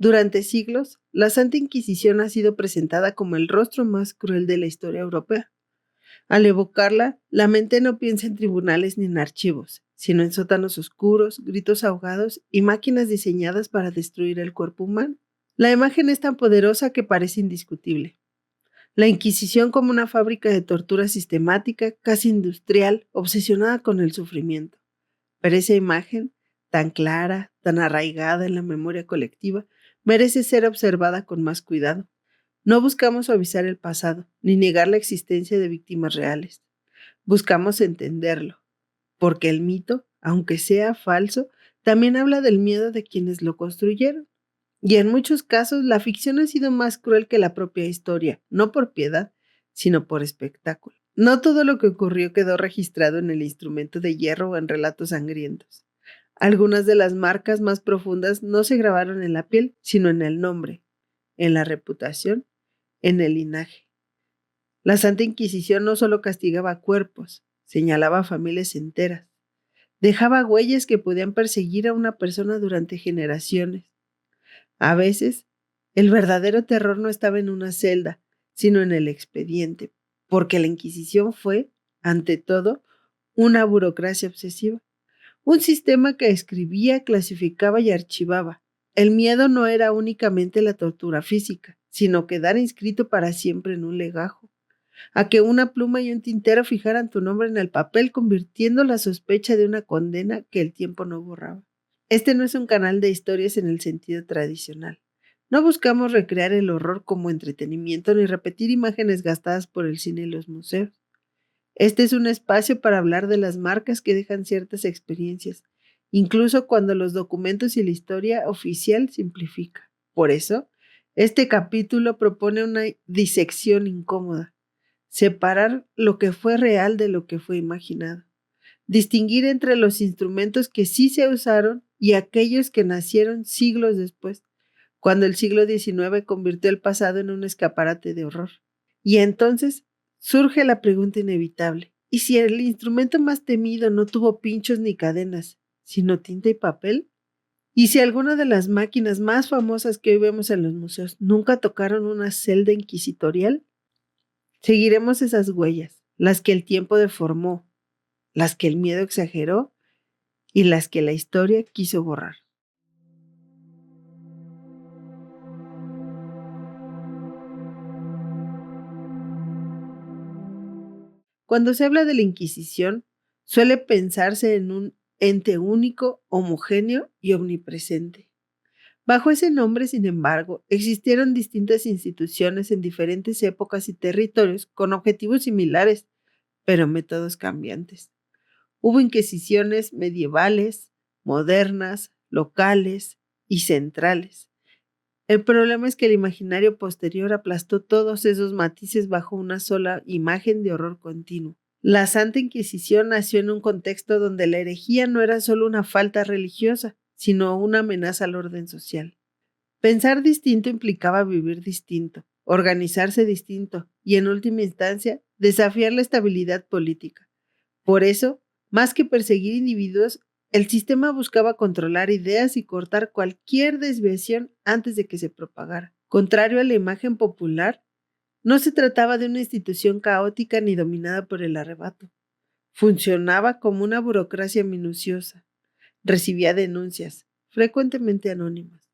Durante siglos, la Santa Inquisición ha sido presentada como el rostro más cruel de la historia europea. Al evocarla, la mente no piensa en tribunales ni en archivos, sino en sótanos oscuros, gritos ahogados y máquinas diseñadas para destruir el cuerpo humano. La imagen es tan poderosa que parece indiscutible. La Inquisición como una fábrica de tortura sistemática, casi industrial, obsesionada con el sufrimiento. Pero esa imagen, tan clara, tan arraigada en la memoria colectiva, merece ser observada con más cuidado. No buscamos suavizar el pasado, ni negar la existencia de víctimas reales. Buscamos entenderlo, porque el mito, aunque sea falso, también habla del miedo de quienes lo construyeron. Y en muchos casos la ficción ha sido más cruel que la propia historia, no por piedad, sino por espectáculo. No todo lo que ocurrió quedó registrado en el instrumento de hierro o en relatos sangrientos. Algunas de las marcas más profundas no se grabaron en la piel, sino en el nombre, en la reputación, en el linaje. La Santa Inquisición no solo castigaba cuerpos, señalaba a familias enteras, dejaba huellas que podían perseguir a una persona durante generaciones. A veces, el verdadero terror no estaba en una celda, sino en el expediente, porque la Inquisición fue, ante todo, una burocracia obsesiva, un sistema que escribía, clasificaba y archivaba. El miedo no era únicamente la tortura física, sino quedar inscrito para siempre en un legajo, a que una pluma y un tintero fijaran tu nombre en el papel, convirtiendo la sospecha de una condena que el tiempo no borraba. Este no es un canal de historias en el sentido tradicional. No buscamos recrear el horror como entretenimiento ni repetir imágenes gastadas por el cine y los museos. Este es un espacio para hablar de las marcas que dejan ciertas experiencias, incluso cuando los documentos y la historia oficial simplifica. Por eso, este capítulo propone una disección incómoda, separar lo que fue real de lo que fue imaginado, distinguir entre los instrumentos que sí se usaron y aquellos que nacieron siglos después, cuando el siglo XIX convirtió el pasado en un escaparate de horror. Y entonces surge la pregunta inevitable: ¿y si el instrumento más temido no tuvo pinchos ni cadenas, sino tinta y papel? ¿Y si alguna de las máquinas más famosas que hoy vemos en los museos nunca tocaron una celda inquisitorial? Seguiremos esas huellas, las que el tiempo deformó, las que el miedo exageró y las que la historia quiso borrar. Cuando se habla de la Inquisición, suele pensarse en un ente único, homogéneo y omnipresente. Bajo ese nombre, sin embargo, existieron distintas instituciones en diferentes épocas y territorios con objetivos similares, pero métodos cambiantes. Hubo inquisiciones medievales, modernas, locales y centrales. El problema es que el imaginario posterior aplastó todos esos matices bajo una sola imagen de horror continuo. La Santa Inquisición nació en un contexto donde la herejía no era solo una falta religiosa, sino una amenaza al orden social. Pensar distinto implicaba vivir distinto, organizarse distinto y, en última instancia, desafiar la estabilidad política. Por eso, más que perseguir individuos, el sistema buscaba controlar ideas y cortar cualquier desviación antes de que se propagara. Contrario a la imagen popular, no se trataba de una institución caótica ni dominada por el arrebato. Funcionaba como una burocracia minuciosa. Recibía denuncias, frecuentemente anónimas.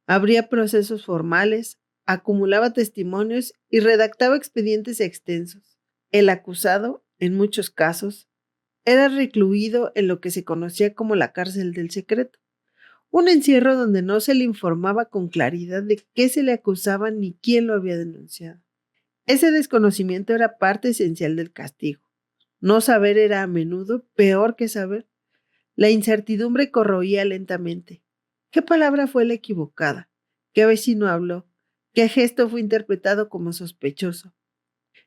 Abría procesos formales, acumulaba testimonios y redactaba expedientes extensos. El acusado, en muchos casos, era recluido en lo que se conocía como la cárcel del secreto, un encierro donde no se le informaba con claridad de qué se le acusaba ni quién lo había denunciado. Ese desconocimiento era parte esencial del castigo. No saber era a menudo peor que saber. La incertidumbre corroía lentamente. ¿Qué palabra fue la equivocada? ¿Qué vecino habló? ¿Qué gesto fue interpretado como sospechoso?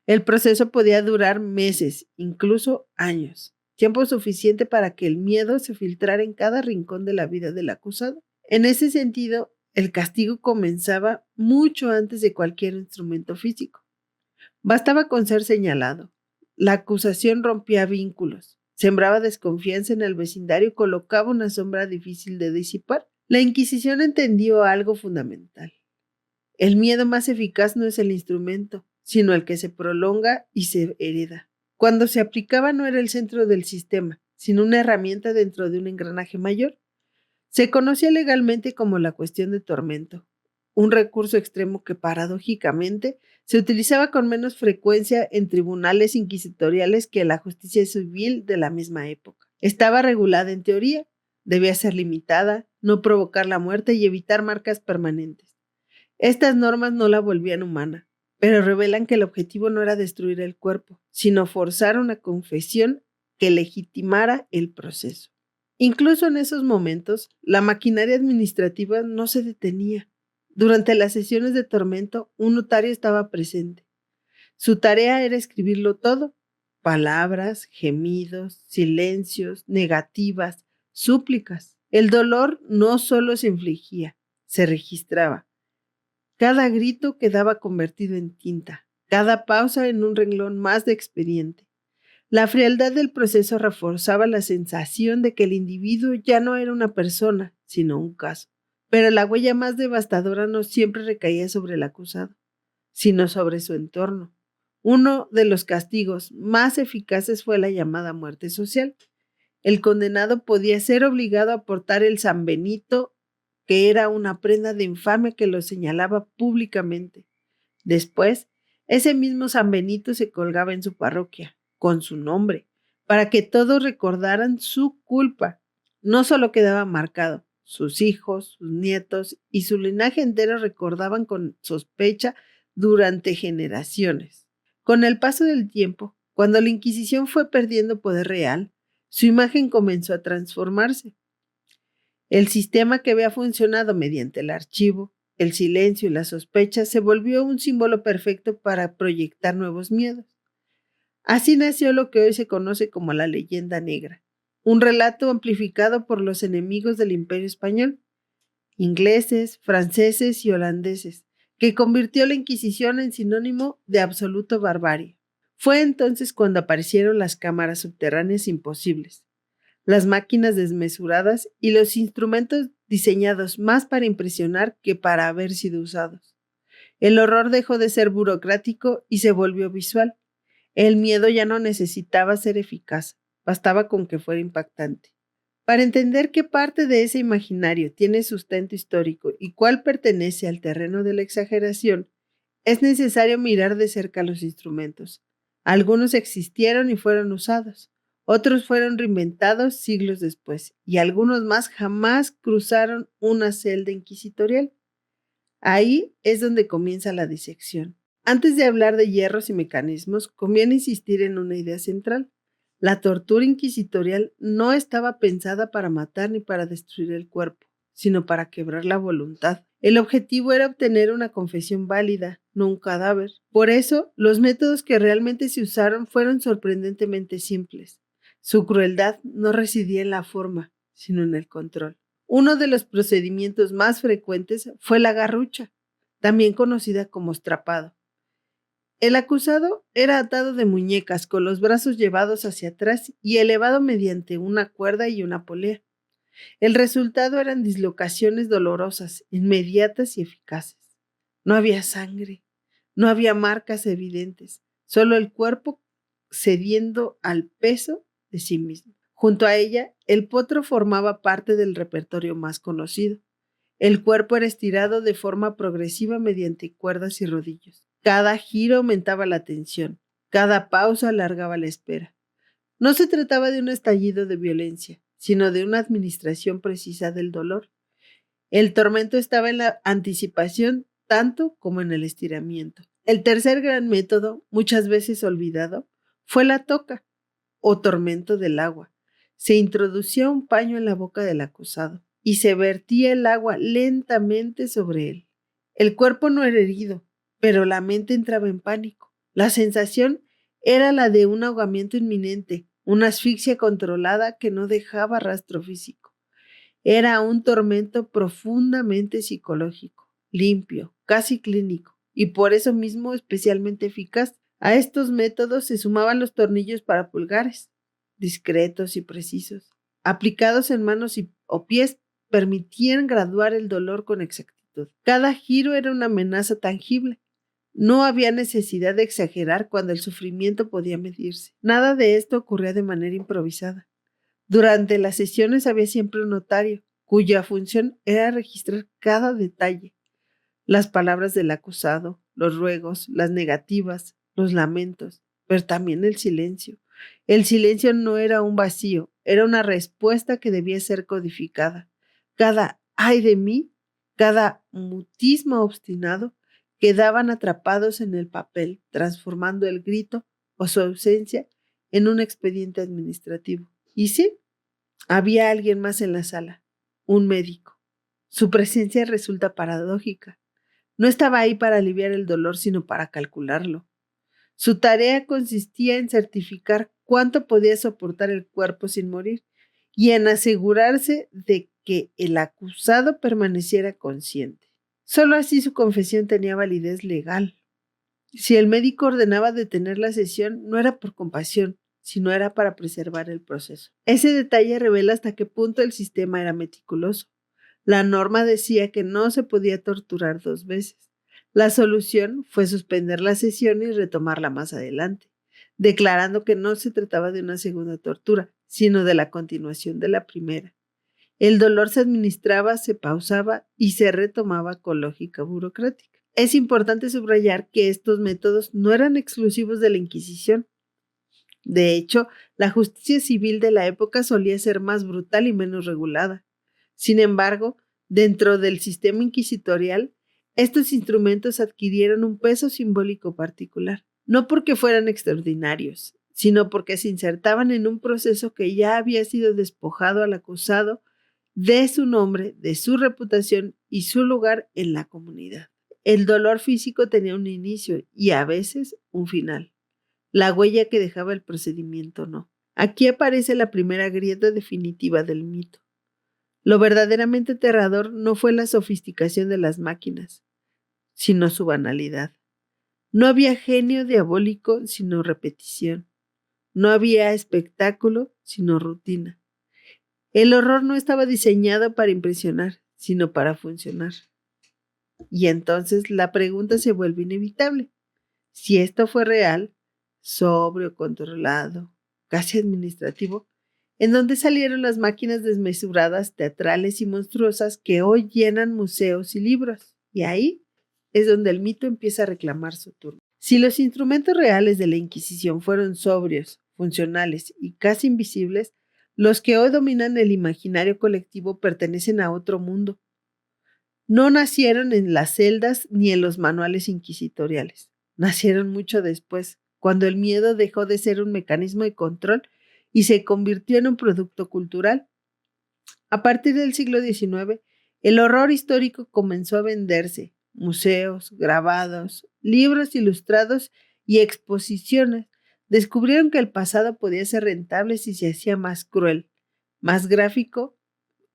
El proceso podía durar meses, incluso años, tiempo suficiente para que el miedo se filtrara en cada rincón de la vida del acusado. En ese sentido, el castigo comenzaba mucho antes de cualquier instrumento físico. Bastaba con ser señalado. La acusación rompía vínculos, sembraba desconfianza en el vecindario y colocaba una sombra difícil de disipar. La Inquisición entendió algo fundamental. El miedo más eficaz no es el instrumento, sino el que se prolonga y se hereda. Cuando se aplicaba no era el centro del sistema, sino una herramienta dentro de un engranaje mayor. Se conocía legalmente como la cuestión de tormento, un recurso extremo que paradójicamente se utilizaba con menos frecuencia en tribunales inquisitoriales que en la justicia civil de la misma época. Estaba regulada en teoría, debía ser limitada, no provocar la muerte y evitar marcas permanentes. Estas normas no la volvían humana, pero revelan que el objetivo no era destruir el cuerpo, sino forzar una confesión que legitimara el proceso. Incluso en esos momentos, la maquinaria administrativa no se detenía. Durante las sesiones de tormento, un notario estaba presente. Su tarea era escribirlo todo: palabras, gemidos, silencios, negativas, súplicas. El dolor no solo se infligía, se registraba. Cada grito quedaba convertido en tinta, cada pausa en un renglón más de expediente. La frialdad del proceso reforzaba la sensación de que el individuo ya no era una persona, sino un caso. Pero la huella más devastadora no siempre recaía sobre el acusado, sino sobre su entorno. Uno de los castigos más eficaces fue la llamada muerte social. El condenado podía ser obligado a portar el San Benito, que era una prenda de infamia que lo señalaba públicamente. Después, ese mismo San Benito se colgaba en su parroquia, con su nombre, para que todos recordaran su culpa. No solo quedaba marcado, sus hijos, sus nietos y su linaje entero recordaban con sospecha durante generaciones. Con el paso del tiempo, cuando la Inquisición fue perdiendo poder real, su imagen comenzó a transformarse. El sistema que había funcionado mediante el archivo, el silencio y la sospecha se volvió un símbolo perfecto para proyectar nuevos miedos. Así nació lo que hoy se conoce como la leyenda negra, un relato amplificado por los enemigos del Imperio Español, ingleses, franceses y holandeses, que convirtió la Inquisición en sinónimo de absoluto barbarie. Fue entonces cuando aparecieron las cámaras subterráneas imposibles, las máquinas desmesuradas y los instrumentos diseñados más para impresionar que para haber sido usados. El horror dejó de ser burocrático y se volvió visual. El miedo ya no necesitaba ser eficaz, bastaba con que fuera impactante. Para entender qué parte de ese imaginario tiene sustento histórico y cuál pertenece al terreno de la exageración, es necesario mirar de cerca los instrumentos. Algunos existieron y fueron usados. Otros fueron reinventados siglos después, y algunos más jamás cruzaron una celda inquisitorial. Ahí es donde comienza la disección. Antes de hablar de hierros y mecanismos, conviene insistir en una idea central. La tortura inquisitorial no estaba pensada para matar ni para destruir el cuerpo, sino para quebrar la voluntad. El objetivo era obtener una confesión válida, no un cadáver. Por eso, los métodos que realmente se usaron fueron sorprendentemente simples. Su crueldad no residía en la forma, sino en el control. Uno de los procedimientos más frecuentes fue la garrucha, también conocida como estrapado. El acusado era atado de muñecas con los brazos llevados hacia atrás y elevado mediante una cuerda y una polea. El resultado eran dislocaciones dolorosas, inmediatas y eficaces. No había sangre, no había marcas evidentes, solo el cuerpo cediendo al peso de sí mismo. Junto a ella, el potro formaba parte del repertorio más conocido. El cuerpo era estirado de forma progresiva mediante cuerdas y rodillos. Cada giro aumentaba la tensión, cada pausa alargaba la espera. No se trataba de un estallido de violencia, sino de una administración precisa del dolor. El tormento estaba en la anticipación tanto como en el estiramiento. El tercer gran método, muchas veces olvidado, fue la toca o tormento del agua. Se introducía un paño en la boca del acusado y se vertía el agua lentamente sobre él. El cuerpo no era herido, pero la mente entraba en pánico. La sensación era la de un ahogamiento inminente, una asfixia controlada que no dejaba rastro físico. Era un tormento profundamente psicológico, limpio, casi clínico, y por eso mismo especialmente eficaz. A estos métodos se sumaban los tornillos para pulgares, discretos y precisos, aplicados en manos o pies permitían graduar el dolor con exactitud. Cada giro era una amenaza tangible. No había necesidad de exagerar cuando el sufrimiento podía medirse. Nada de esto ocurría de manera improvisada. Durante las sesiones había siempre un notario, cuya función era registrar cada detalle: las palabras del acusado, los ruegos, las negativas, los lamentos, pero también el silencio. El silencio no era un vacío, era una respuesta que debía ser codificada. Cada "ay de mí", cada mutismo obstinado, quedaban atrapados en el papel, transformando el grito o su ausencia en un expediente administrativo. Y sí, había alguien más en la sala, un médico. Su presencia resulta paradójica. No estaba ahí para aliviar el dolor, sino para calcularlo. Su tarea consistía en certificar cuánto podía soportar el cuerpo sin morir y en asegurarse de que el acusado permaneciera consciente. Solo así su confesión tenía validez legal. Si el médico ordenaba detener la sesión, no era por compasión, sino era para preservar el proceso. Ese detalle revela hasta qué punto el sistema era meticuloso. La norma decía que no se podía torturar 2 veces. La solución fue suspender la sesión y retomarla más adelante, declarando que no se trataba de una segunda tortura, sino de la continuación de la primera. El dolor se administraba, se pausaba y se retomaba con lógica burocrática. Es importante subrayar que estos métodos no eran exclusivos de la Inquisición. De hecho, la justicia civil de la época solía ser más brutal y menos regulada. Sin embargo, dentro del sistema inquisitorial, estos instrumentos adquirieron un peso simbólico particular, no porque fueran extraordinarios, sino porque se insertaban en un proceso que ya había sido despojado al acusado de su nombre, de su reputación y su lugar en la comunidad. El dolor físico tenía un inicio y a veces un final. La huella que dejaba el procedimiento no. Aquí aparece la primera grieta definitiva del mito. Lo verdaderamente aterrador no fue la sofisticación de las máquinas, sino su banalidad. No había genio diabólico sino repetición. No había espectáculo sino rutina. El horror no estaba diseñado para impresionar, sino para funcionar. Y entonces la pregunta se vuelve inevitable. Si esto fue real, sobrio, controlado, casi administrativo, ¿en dónde salieron las máquinas desmesuradas, teatrales y monstruosas que hoy llenan museos y libros? Y ahí es donde el mito empieza a reclamar su turno. Si los instrumentos reales de la Inquisición fueron sobrios, funcionales y casi invisibles, los que hoy dominan el imaginario colectivo pertenecen a otro mundo. No nacieron en las celdas ni en los manuales inquisitoriales. Nacieron mucho después, cuando el miedo dejó de ser un mecanismo de control y se convirtió en un producto cultural. A partir del siglo XIX, el horror histórico comenzó a venderse. Museos, grabados, libros ilustrados y exposiciones descubrieron que el pasado podía ser rentable si se hacía más cruel, más gráfico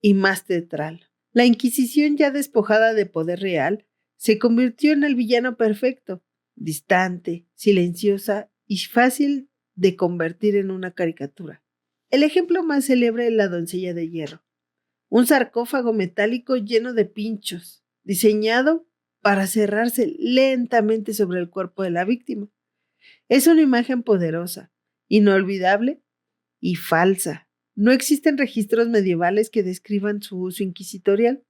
y más teatral. La Inquisición, ya despojada de poder real, se convirtió en el villano perfecto, distante, silenciosa y fácil de convertir en una caricatura. El ejemplo más célebre es la doncella de hierro, un sarcófago metálico lleno de pinchos, diseñado para cerrarse lentamente sobre el cuerpo de la víctima. Es una imagen poderosa, inolvidable y falsa. No existen registros medievales que describan su uso inquisitorial,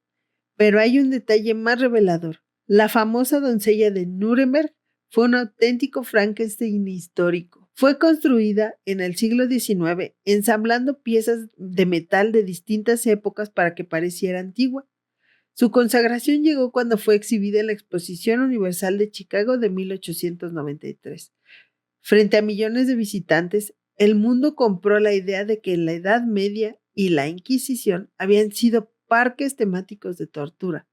pero hay un detalle más revelador. La famosa doncella de Nuremberg fue un auténtico Frankenstein histórico. Fue construida en el siglo XIX ensamblando piezas de metal de distintas épocas para que pareciera antigua. Su consagración llegó cuando fue exhibida en la Exposición Universal de Chicago de 1893. Frente a millones de visitantes, el mundo compró la idea de que la Edad Media y la Inquisición habían sido parques temáticos de tortura.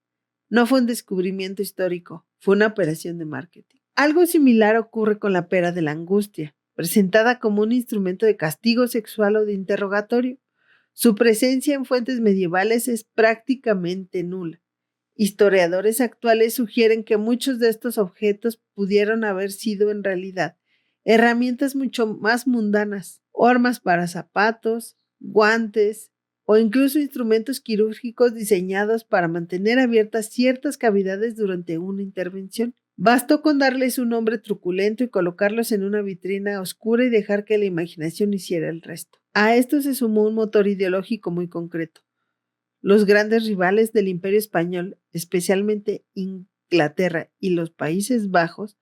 No fue un descubrimiento histórico, fue una operación de marketing. Algo similar ocurre con la pera de la angustia, presentada como un instrumento de castigo sexual o de interrogatorio. Su presencia en fuentes medievales es prácticamente nula. Historiadores actuales sugieren que muchos de estos objetos pudieron haber sido en realidad herramientas mucho más mundanas, hormas para zapatos, guantes o incluso instrumentos quirúrgicos diseñados para mantener abiertas ciertas cavidades durante una intervención. Bastó con darles un nombre truculento y colocarlos en una vitrina oscura y dejar que la imaginación hiciera el resto. A esto se sumó un motor ideológico muy concreto. Los grandes rivales del Imperio Español, especialmente Inglaterra y los Países Bajos,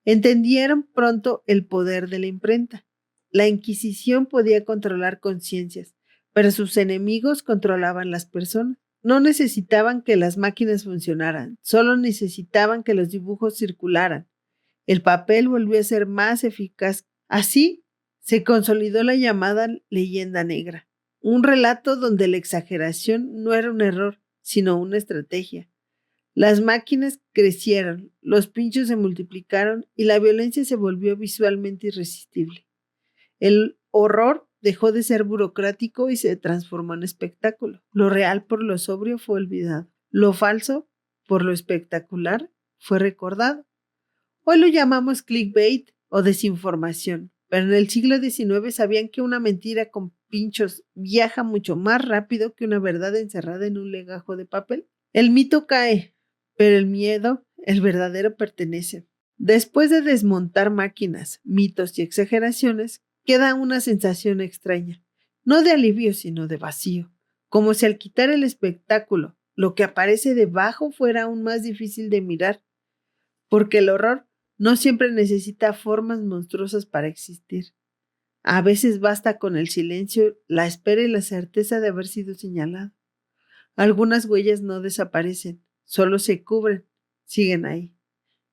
entendieron pronto el poder de la imprenta. La Inquisición podía controlar conciencias, pero sus enemigos controlaban las personas. No necesitaban que las máquinas funcionaran, solo necesitaban que los dibujos circularan. El papel volvió a ser más eficaz. Así se consolidó la llamada leyenda negra, un relato donde la exageración no era un error, sino una estrategia. Las máquinas crecieron, los pinchos se multiplicaron y la violencia se volvió visualmente irresistible. El horror dejó de ser burocrático y se transformó en espectáculo. Lo real por lo sobrio fue olvidado. Lo falso por lo espectacular fue recordado. Hoy lo llamamos clickbait o desinformación, pero en el siglo XIX sabían que una mentira con pinchos viaja mucho más rápido que una verdad encerrada en un legajo de papel. El mito cae, pero el miedo, el verdadero, pertenece. Después de desmontar máquinas, mitos y exageraciones, queda una sensación extraña, no de alivio sino de vacío, como si al quitar el espectáculo, lo que aparece debajo fuera aún más difícil de mirar, porque el horror no siempre necesita formas monstruosas para existir. A veces basta con el silencio, la espera y la certeza de haber sido señalado. Algunas huellas no desaparecen, solo se cubren, siguen ahí.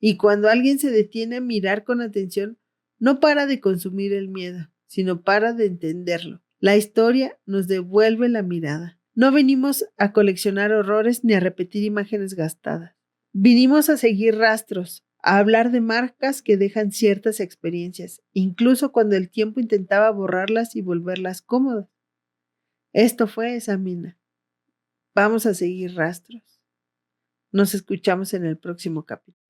Y cuando alguien se detiene a mirar con atención, no para de consumir el miedo, sino para de entenderlo. La historia nos devuelve la mirada. No venimos a coleccionar horrores ni a repetir imágenes gastadas. Vinimos a seguir rastros, a hablar de marcas que dejan ciertas experiencias, incluso cuando el tiempo intentaba borrarlas y volverlas cómodas. Esto fue Examina. Vamos a seguir rastros. Nos escuchamos en el próximo capítulo.